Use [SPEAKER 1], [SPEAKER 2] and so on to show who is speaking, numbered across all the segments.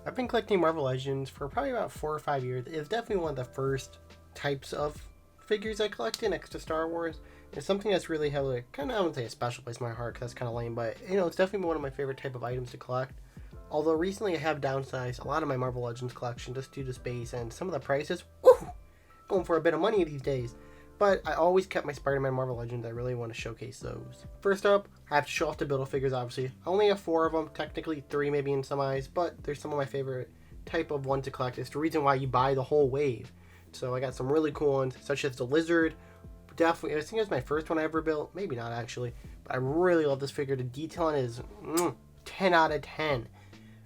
[SPEAKER 1] I've been collecting Marvel Legends for probably about 4 or 5 years. It's definitely one of the first types of figures I collected next to Star Wars. It's something that's really heavily, kind of, I wouldn't say a special place in my heart because that's kind of lame, but it's definitely one of my favorite type of items to collect. Although recently I have downsized a lot of my Marvel Legends collection just due to space and some of the prices, woo, going for a bit of money these days. But I always kept my Spider-Man Marvel Legends. I really want to showcase those. First up, I have to show off the Build-A-Figures, obviously. I only have 4 of them, technically 3 maybe in some eyes, but they're some of my favorite type of ones to collect. It's the reason why you buy the whole wave. So I got some really cool ones, such as the Lizard. Definitely, I think it was my first one I ever built. Maybe not, actually. But I really love this figure. The detail on it is 10 out of 10.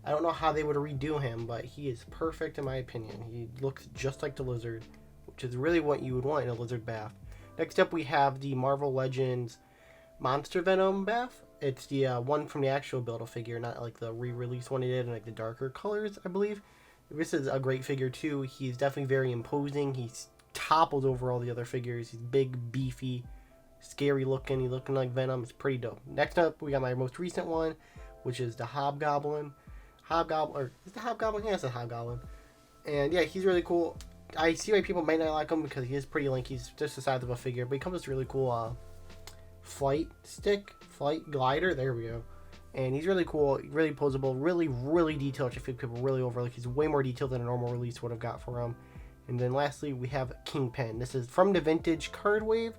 [SPEAKER 1] I don't know how they would redo him, but he is perfect in my opinion. He looks just like the Lizard, which is really what you would want in a lizard bath. Next up, we have the Marvel Legends Monster Venom bath. It's the one from the actual Build-A-Figure, not like the re-release one he did in like the darker colors, I believe. This is a great figure too. He's definitely very imposing. He's topples over all the other figures. He's big, beefy, scary looking. He's looking like Venom. It's pretty dope. Next up, we got my most recent one, which is the Hobgoblin. Or is the Hobgoblin? Yeah, it's a Hobgoblin. And yeah, he's really cool. I see why people might not like him because he is pretty lanky. He's just the size of a figure, but he comes with this really cool flight glider. There we go. And he's really cool, really posable, really detailed, which I feel people really overlook. He's way more detailed than a normal release would have got for him. And then lastly, we have Kingpin. This is from the vintage card wave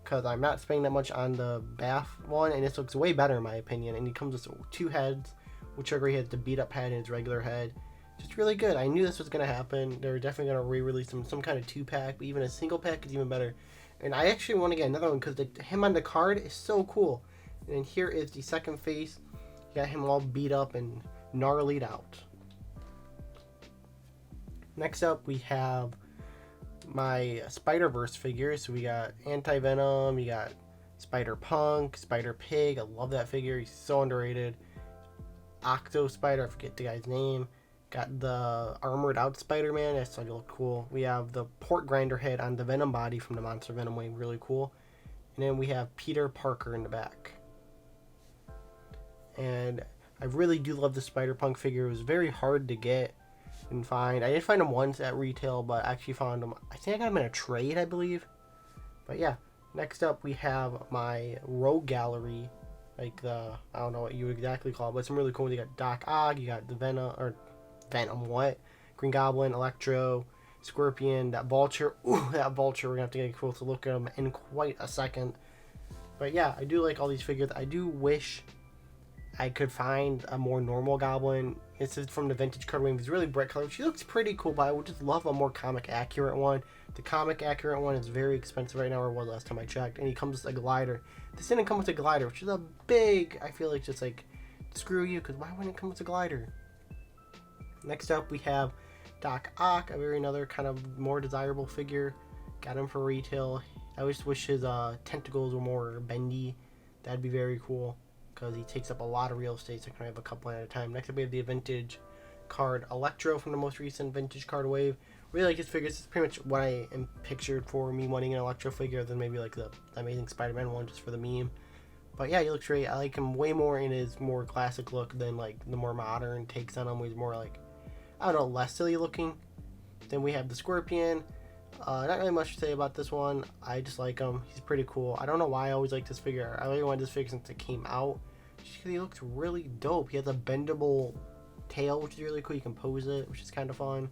[SPEAKER 1] because I'm not spending that much on the Bath one, and this looks way better in my opinion. And he comes with 2 heads, which are great. He has the beat up head and his regular head. Just really good. I knew this was going to happen. They're definitely going to re-release some kind of 2-pack, but even a single pack is even better. And I actually want to get another one because him on the card is so cool. And here is the second face. You got him all beat up and gnarlied out. Next up, we have my Spiderverse figures. So we got Anti-Venom, you got Spider-Punk, Spider-Pig. I love that figure. He's so underrated. Octo-Spider, I forget the guy's name. Got the armored out Spider-Man. That's starting to look cool. We have the port grinder head on the Venom body from the Monster Venom wave. Really cool. And then we have Peter Parker in the back. And I really do love the Spider-Punk figure. It was very hard to get and find. I did find him once at retail, but I actually found him. I think I got him in a trade, I believe. But yeah. Next up, we have my Rogue Gallery. Like the, I don't know what you would exactly call it, but some really cool. You got Doc Ock, you got the Venom, Green Goblin, Electro, Scorpion, that Vulture. Ooh, that Vulture, we're going to have to get a closer look at him in quite a second. But yeah, I do like all these figures. I do wish I could find a more normal Goblin. This is from the vintage card wave. He's really bright color. She looks pretty cool, but I would just love a more comic accurate one. The comic accurate one is very expensive right now, or was last time I checked. And he comes with a glider. This didn't come with a glider, which is a big, I feel like, just like, screw you, because why wouldn't it come with a glider? Next up, we have Doc Ock, another kind of more desirable figure. Got him for retail. I just wish his tentacles were more bendy. That'd be very cool, because he takes up a lot of real estate, so I can have a couple at a time. Next up, we have the vintage card Electro from the most recent vintage card wave. Really like his figures. This is pretty much what I am pictured for me wanting an Electro figure, than maybe like the Amazing Spider-Man one, just for the meme. But yeah, he looks great. I like him way more in his more classic look than like the more modern takes on him. He's more like, I don't know, less silly looking. Then we have the Scorpion. Not really much to say about this one. I just like him. He's pretty cool. I don't know why I always like this figure. I really wanted this figure since it came out. Just because he looks really dope. He has a bendable tail, which is really cool. You can pose it, which is kind of fun.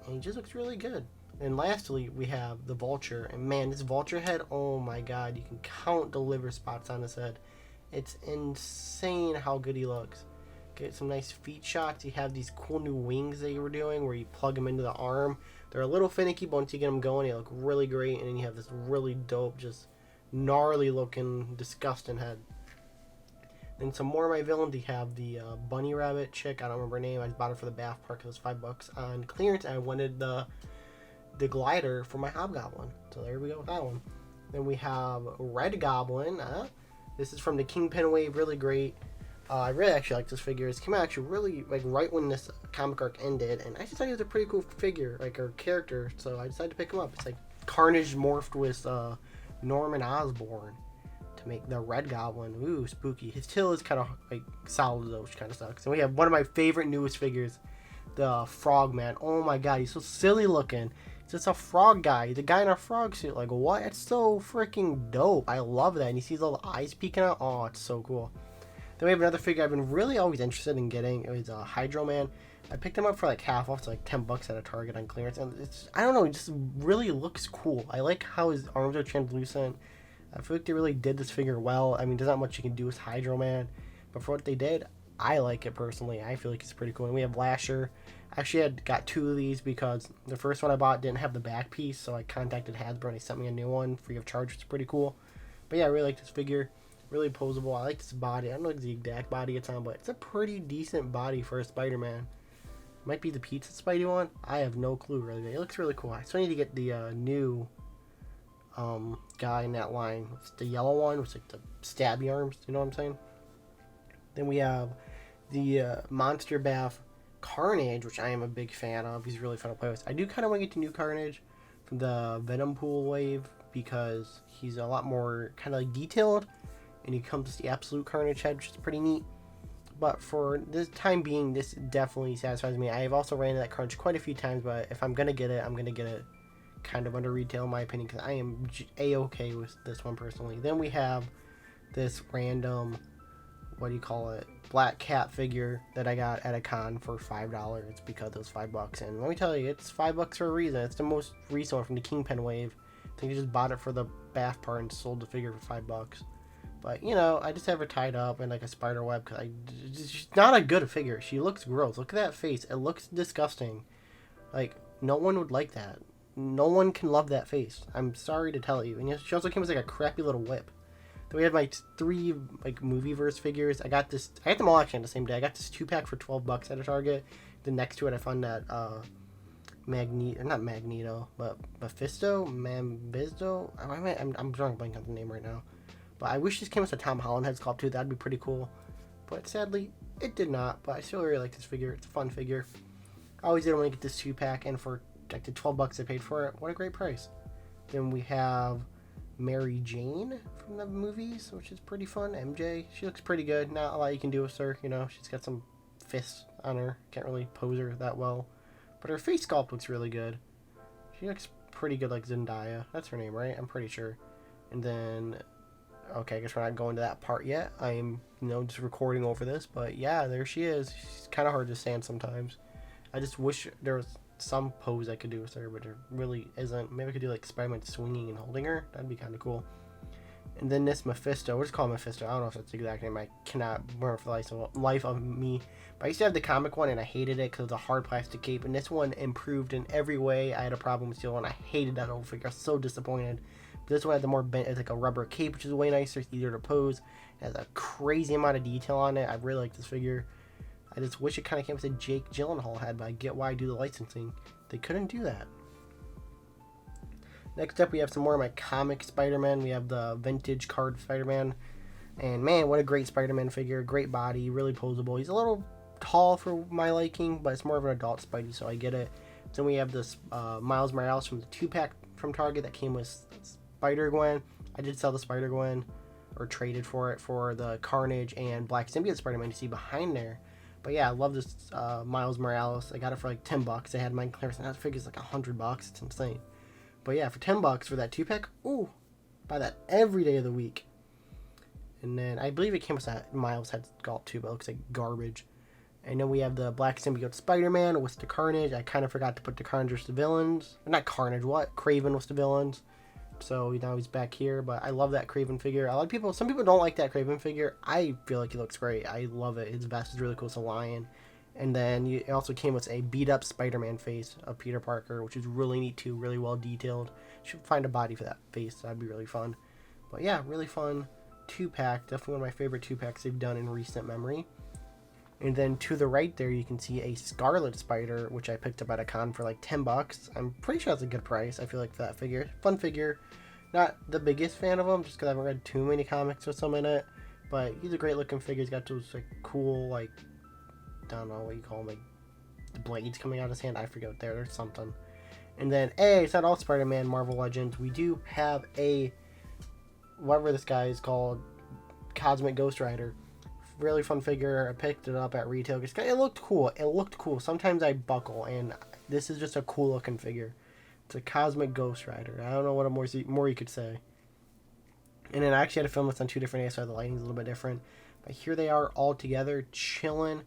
[SPEAKER 1] And he just looks really good. And lastly, we have the Vulture. And man, this Vulture head, oh my god. You can count the liver spots on his head. It's insane how good he looks. Get some nice feet shots. You have these cool new wings that you were doing where you plug them into the arm. They're a little finicky, but once you get them going, they look really great. And then you have this really dope, just gnarly looking, disgusting head. Then some more of my villains. You have the bunny rabbit chick. I don't remember her name. I just bought her for the bath park. It was $5 on clearance. And I wanted the glider for my Hobgoblin. So there we go with that one. Then we have Red Goblin. This is from the Kingpin wave. Really great. I really actually like this figure. It came out actually really like right when this comic arc ended, and I just thought he was a pretty cool figure, like a character. So I decided to pick him up. It's like Carnage morphed with Norman Osborn to make the Red Goblin. Ooh, spooky. His tail is kind of like solid though, which kind of sucks. And we have one of my favorite newest figures, the Frogman. Oh my god, he's so silly looking. It's just a frog guy. The guy in a frog suit. Like, what? It's so freaking dope. I love that. And you see the little eyes peeking out. Oh, it's so cool. Then we have another figure I've been really always interested in getting. It was a Hydro Man. I picked him up for like half off, so like $10 at a Target on clearance. And it's, I don't know, it just really looks cool. I like how his arms are translucent. I feel like they really did this figure well. I mean, there's not much you can do with Hydro Man. But for what they did, I like it personally. I feel like it's pretty cool. And we have Lasher. Actually, I got 2 of these because the first one I bought didn't have the back piece, so I contacted Hasbro and they sent me a new one free of charge, which is pretty cool. But yeah, I really like this figure. Really posable. I like this body. I don't know the exact body it's on, but it's a pretty decent body for a Spider-Man. Might be the Pizza Spidey one. I have no clue really. It looks really cool. I still need to get the new guy in that line. It's the yellow one with like the stabby arms. You know what I'm saying? Then we have the Monster Bath Carnage, which I am a big fan of. He's really fun to play with. I do kind of want to get to new Carnage from the Venom Pool wave because he's a lot more kind of like detailed, and he comes with the Absolute Carnage head, which is pretty neat. But for this time being, this definitely satisfies me. I have also ran into that Carnage quite a few times, but if I'm gonna get it, I'm gonna get it kind of under retail in my opinion, because I am a-okay with this one personally. Then we have this random, what do you call it, Black Cat figure that I got at a con for $5. It's because it was $5, and let me tell you, it's $5 for a reason. It's the most recent one from the Kingpin wave. I think I just bought it for the bath part and sold the figure for $5. But you know, I just have her tied up in like a spider web because she's not a good figure. She looks gross. Look at that face. It looks disgusting. Like, no one would like that. No one can love that face. I'm sorry to tell you. And she also came with like a crappy little whip. Then we had my 3 like Movieverse figures. I got them all actually on the same day. I got this 2-pack for $12 at a Target. Then next to it I found that not Magneto, but Mephisto. I'm drawing blank on the name right now. But I wish this came with a Tom Holland head sculpt too. That'd be pretty cool. But sadly, it did not. But I still really like this figure. It's a fun figure. I always did want to get this 2-pack, and for like the $12 I paid for it, what a great price. Then we have Mary Jane from the movies, which is pretty fun. MJ, she looks pretty good. Not a lot you can do with her, you know. She's got some fists on her. Can't really pose her that well, but her face sculpt looks really good. She looks pretty good, like Zendaya. That's her name, right? I'm pretty sure. And then, okay, I guess we're not going to that part yet. I'm, just recording over this, but yeah, there she is. She's kind of hard to stand sometimes. I just wish there was some pose I could do with her, but there really isn't. Maybe I could do like Spider-Man swinging and holding her. That'd be kind of cool. And then this Mephisto, we'll just call him Mephisto. I don't know if that's the exact name. I cannot remember for the life of me. But I used to have the comic one, and I hated it because it was a hard plastic cape. And this one improved in every way. I had a problem with the other one. I hated that old figure. I was so disappointed. But this one had the more bent, it's like a rubber cape, which is way nicer. It's easier to pose. It has a crazy amount of detail on it. I really like this figure. I just wish it kind of came with a Jake Gyllenhaal head, but I get why I do the licensing. They couldn't do that. Next up, we have some more of my comic Spider-Man. We have the vintage card Spider-Man. And man, what a great Spider-Man figure. Great body, really posable. He's a little tall for my liking, but it's more of an adult Spidey, so I get it. Then we have this Miles Morales from the 2-pack from Target that came with Spider-Gwen. I did sell the Spider-Gwen, or traded for it, for the Carnage and Black Symbiote Spider-Man you see behind there. But yeah, I love this Miles Morales. I got it for like $10. I had mine clearance, and that figure's like $100. It's insane. But yeah, for $10 for that 2-pack, ooh, buy that every day of the week. And then I believe it came with that Miles head sculpt too, but it looks like garbage. And then we have the Black Symbiote Spider-Man with the Carnage. I kind of forgot to put the Carnage with the villains. Not Carnage, what? Kraven was the villains. So now he's back here, but I love that Kraven figure. Some people don't like that Kraven figure. I feel like he looks great. I love it. His vest is really cool. It's a lion. And then it also came with a beat-up Spider-Man face of Peter Parker, which is really neat too, really well detailed. Should find a body for that face. That'd be really fun. But yeah, really fun 2-pack. Definitely one of my favorite 2-packs they've done in recent memory. And then to the right there, you can see a Scarlet Spider, which I picked up at a con for like $10. I'm pretty sure that's a good price, I feel like, for that figure. Fun figure. Not the biggest fan of him, just because I haven't read too many comics with him in it. But he's a great looking figure. He's got those like cool, like, I don't know what you call them, like the blades coming out of his hand. I forget what there's something. And then, it's not all Spider-Man Marvel Legends. We do have a, whatever this guy is called, Cosmic Ghost Rider really fun figure. I picked it up at retail because it looked cool. It looked cool. Sometimes I buckle, and this is just a cool looking figure. It's a Cosmic Ghost Rider. I don't know what more you could say. And then I actually had to film this on 2 different days, so the lighting's a little bit different. But here they are all together, chilling.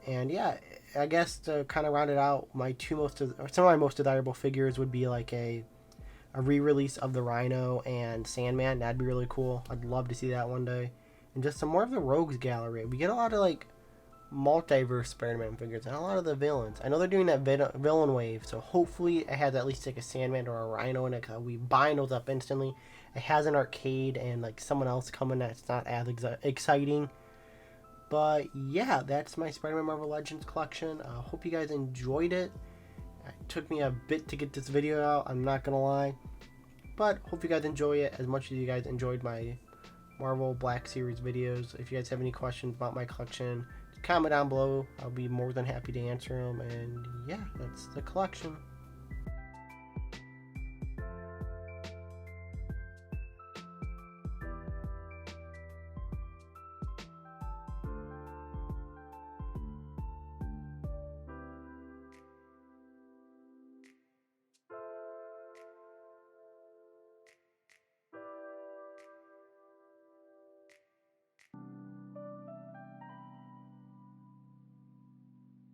[SPEAKER 1] And yeah, I guess to kind of round it out, some of my most desirable figures would be like a re-release of the Rhino and Sandman. That'd be really cool. I'd love to see that one day. And just some more of the Rogues Gallery. We get a lot of like multiverse Spider-Man figures and a lot of the villains. I know they're doing that villain wave, so hopefully it has at least like a Sandman or a Rhino in it, because we bind those up instantly. It has an arcade and like someone else coming that's not as exciting. But yeah, that's my Spider-Man Marvel Legends collection. Hope you guys enjoyed it. It took me a bit to get this video out, I'm not gonna lie. But hope you guys enjoy it as much as you guys enjoyed my Marvel Black Series videos. If you guys have any questions about my collection, comment down below. I'll be more than happy to answer them. And yeah, that's the collection.